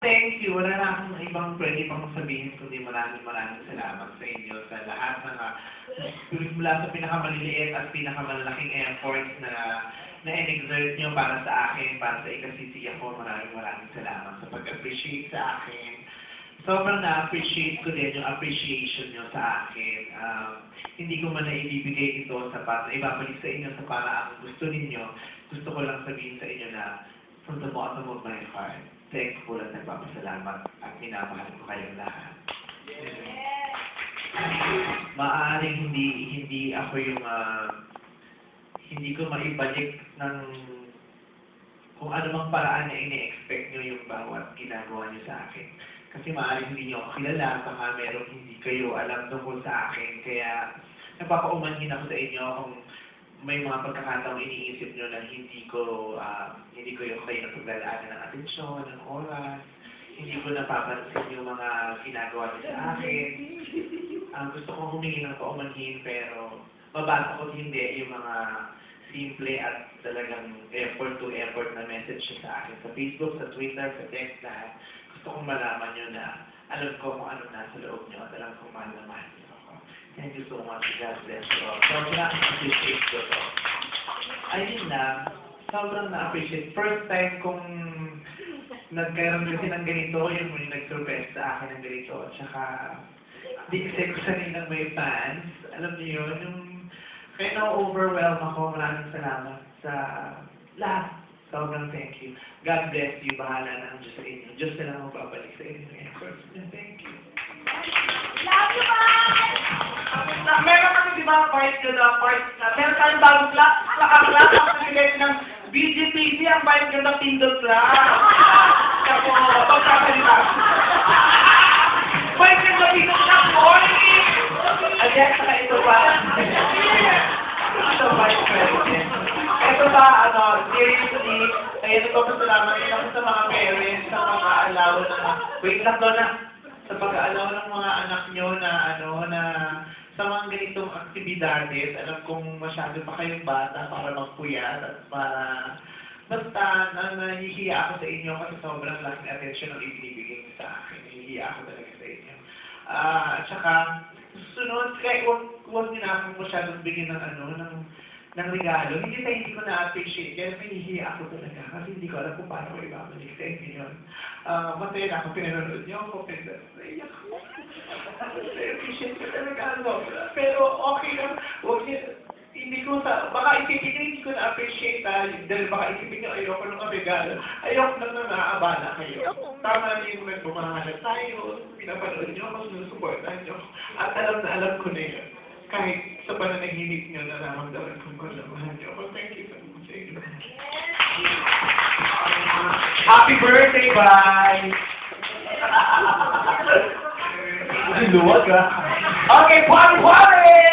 thank you. Wala na akong ibang pwede pang sabihin kundi maraming salamat sa inyo sa lahat ng mula sa pinakamaliliit at pinakamalalaking efforts na na-exert nyo para sa akin, para sa ikasisiya ko. Maraming salamat sa pag-appreciate sa akin. Sobrang na-appreciate ko din yung appreciation nyo sa akin. Hindi ko man naibibigay ito sa ibabalik sa inyo sa paraang gusto ninyo. Gusto ko lang sabihin sa inyo na from the bottom of my heart, thankful at nagpapasalamat at minamahal ko kayong lahat. Maaaring hindi ako yung hindi ko maibalik ng kung anumang paraan na ini-expect nyo yung bawat ginagawa nyo sa akin. Kasi maaaring hindi nyo ako kilala, baka merong hindi kayo alam tungkol sa akin. Kaya napapaumanhin ako sa inyo kung may mga pagkakataong iniisip nyo na hindi ko yung kayo napaglalaanan ng atensyon, ng oras. Hindi ko napapansin yung mga ginagawa nyo sa akin. Gusto kong humingi ng paumanhin pero mabasa ko hindi yung mga simple at talagang effort to effort na message sa akin sa Facebook, sa Twitter, sa text lahat. Gusto kong malaman nyo na alam ko kung ano nasa loob nyo at alam kong mahal na mahal nyo ako. Thank you so much. God bless you all. Sobrang na-appreciate ko to. Ayun lang. Sobrang na-appreciate. First time kong nagkaroon kasi ng ganito, yung may nag-surprise sa akin ng ganito. Tsaka, di kasi ko sanay ng may fans. Alam niyo yun, yung kaya na-overwhelm ako. Maraming salamat sa lahat. Sobrang thank you. God bless you. Bahala na ang Diyos sa inyo. Diyos na lang ang babalik sa inyo. Thank you. Love you, bye! Meron kami, di ba, meron tayong bagong class. Naka-class ang relate ng BGPC ang Bayad Ganda Pindot Class. Kaya po, pagkakalita. Bayad Ganda Pindot Class, boy! Again, saka ito pa. Ito Vice President. Ito pa, seriously, kaya nagpapasalamat din ako sa mga parents, sa mga alaw na, wait lang doon na, sa pag-aalaw ng mga anak nyo na, na, sa mga ganitong aktibidades, alam kong masyado pa kayong bata para magpuyat at para, basta, nahihiya ako sa inyo kasi sobrang laking attention ang ibinibigay niyo sa akin. Nahihiya ako talaga sa inyo. At saka, susunod, kaya huwag din ako masyadong bigyan ng regalo. Hindi ko na-appreciate. Kaya nahihiya ako talaga. Kasi hindi ko alam kung paano ko ibabalik sa inyo yun. Masaya na ako, pinanonood niyo ako, naiyak ako. Appreciate ko talaga. Pero okay lang. Baka isipin niyo, hindi ko na-appreciate dahil baka isipin niyo, ayoko ng regalo. Ayoko lang na naaabala kayo. Tama na yung nagpumahanap tayo, pinapanood niyo ako, sinusuportahan niyo. At alam ko na yun. Kahit sa pananahinig niyo, nararamdaman kong mahal niyo ako. Thank you so much sa inyo. Happy birthday, bye! Luwag ka. Okay, party!